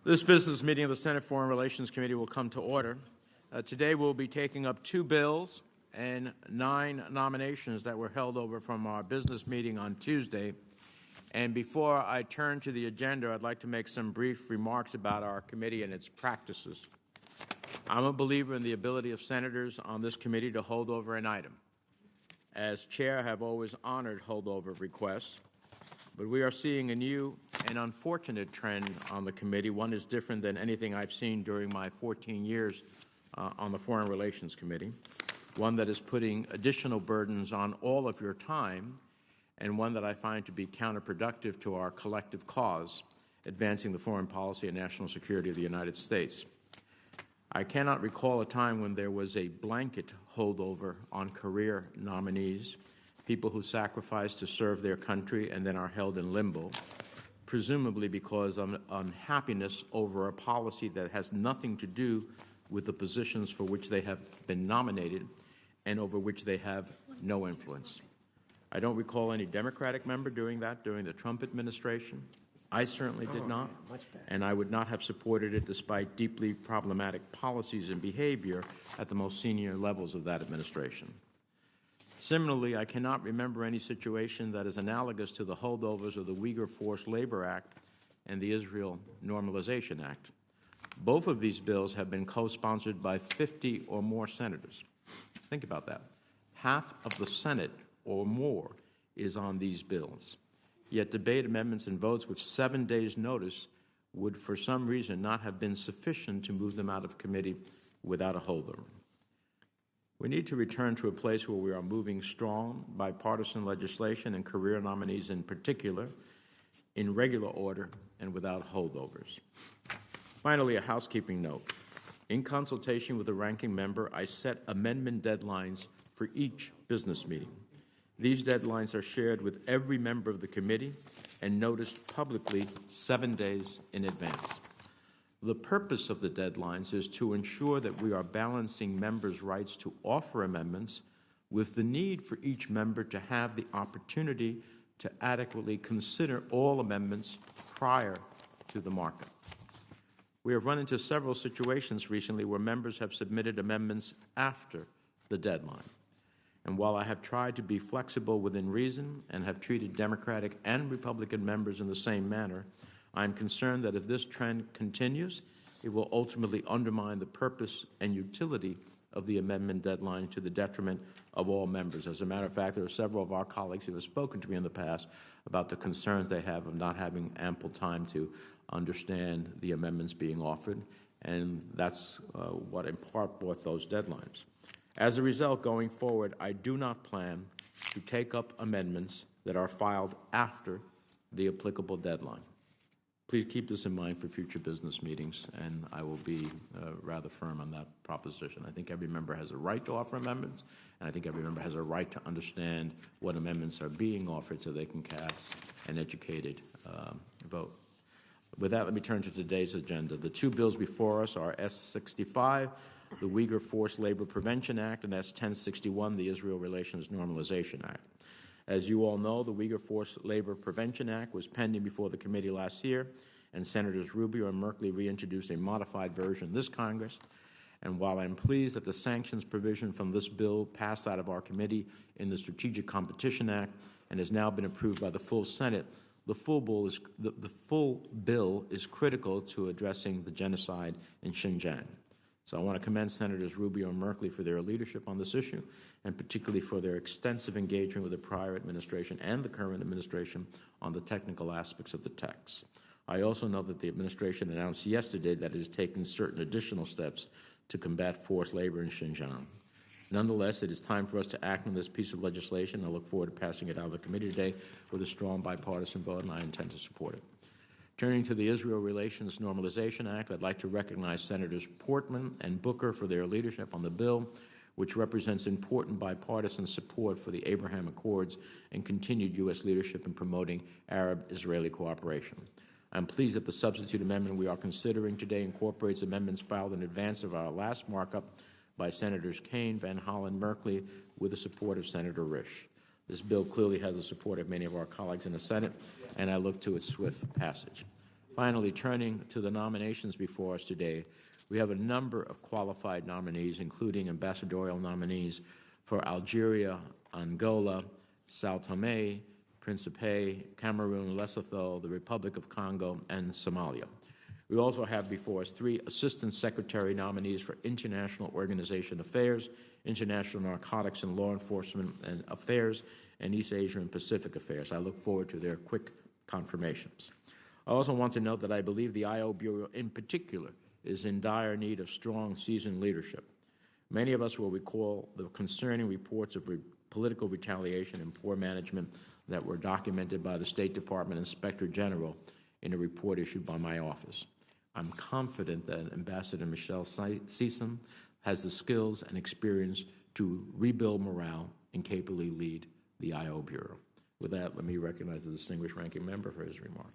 This business meeting of the Senate Foreign Relations Committee will come to order. Today we'll be taking up 2 bills and 9 nominations that were held over from our business meeting on Tuesday. And before I turn to the agenda, I'd like to make some brief remarks about our committee and its practices. I'm a believer in the ability of senators on this committee to hold over an item. As chair, I have always honored holdover requests, but we are seeing a new and unfortunate trend on the committee. One is different than anything I've seen during my 14 years on the Foreign Relations Committee, one that is putting additional burdens on all of your time, and one that I find to be counterproductive to our collective cause, advancing the foreign policy and national security of the United States. I cannot recall a time when there was a blanket holdover on career nominees, people who sacrifice to serve their country and then are held in limbo, presumably because of unhappiness over a policy that has nothing to do with the positions for which they have been nominated and over which they have no influence. I don't recall any Democratic member doing that during the Trump administration. I certainly did not, and I would not have supported it despite deeply problematic policies and behavior at the most senior levels of that administration. Similarly, I cannot remember any situation that is analogous to the holdovers of the Uyghur Forced Labor Act and the Israel Normalization Act. Both of these bills have been co-sponsored by 50 or more senators. Think about that. Half of the Senate or more is on these bills. Yet debate, amendments, and votes with 7 days' notice would, for some reason, not have been sufficient to move them out of committee without a holdover. We need to return to a place where we are moving strong, bipartisan legislation and career nominees in particular, in regular order and without holdovers. Finally, a housekeeping note. In consultation with the ranking member, I set amendment deadlines for each business meeting. These deadlines are shared with every member of the committee and noticed publicly 7 days in advance. The purpose of the deadlines is to ensure that we are balancing members' rights to offer amendments with the need for each member to have the opportunity to adequately consider all amendments prior to the markup. We have run into several situations recently where members have submitted amendments after the deadline. And while I have tried to be flexible within reason and have treated Democratic and Republican members in the same manner, I am concerned that if this trend continues, it will ultimately undermine the purpose and utility of the amendment deadline to the detriment of all members. As a matter of fact, there are several of our colleagues who have spoken to me in the past about the concerns they have of not having ample time to understand the amendments being offered, and that's what in part brought those deadlines. As a result, going forward, I do not plan to take up amendments that are filed after the applicable deadline. Please keep this in mind for future business meetings, and I will be rather firm on that proposition. I think every member has a right to offer amendments, and I think every member has a right to understand what amendments are being offered so they can cast an educated vote. With that, let me turn to today's agenda. The 2 bills before us are S-65, the Uyghur Forced Labor Prevention Act, and S-1061, the Israel Relations Normalization Act. As you all know, the Uyghur Forced Labor Prevention Act was pending before the committee last year, and Senators Rubio and Merkley reintroduced a modified version this Congress. And while I'm pleased that the sanctions provision from this bill passed out of our committee in the Strategic Competition Act and has now been approved by the full Senate, the full bill is critical to addressing the genocide in Xinjiang. So I want to commend Senators Rubio and Merkley for their leadership on this issue, and particularly for their extensive engagement with the prior administration and the current administration on the technical aspects of the text. I also know that the administration announced yesterday that it has taken certain additional steps to combat forced labor in Xinjiang. Nonetheless, it is time for us to act on this piece of legislation. I look forward to passing it out of the committee today with a strong bipartisan vote, and I intend to support it. Turning to the Israel Relations Normalization Act, I'd like to recognize Senators Portman and Booker for their leadership on the bill, which represents important bipartisan support for the Abraham Accords and continued U.S. leadership in promoting Arab-Israeli cooperation. I'm pleased that the substitute amendment we are considering today incorporates amendments filed in advance of our last markup by Senators Kaine, Van Hollen, Merkley, with the support of Senator Risch. This bill clearly has the support of many of our colleagues in the Senate, and I look to its swift passage. Finally, turning to the nominations before us today, we have a number of qualified nominees, including ambassadorial nominees for Algeria, Angola, Sao Tome, Principe, Cameroon, Lesotho, the Republic of Congo, and Somalia. We also have before us 3 Assistant Secretary nominees for International Organization Affairs, International Narcotics and Law Enforcement and Affairs, and East Asia and Pacific Affairs. I look forward to their quick confirmations. I also want to note that I believe the IO Bureau in particular is in dire need of strong, seasoned leadership. Many of us will recall the concerning reports of political retaliation and poor management that were documented by the State Department Inspector General in a report issued by my office. I'm confident that Ambassador Michelle Season has the skills and experience to rebuild morale and capably lead the IO Bureau. With that, let me recognize the distinguished ranking member for his remarks.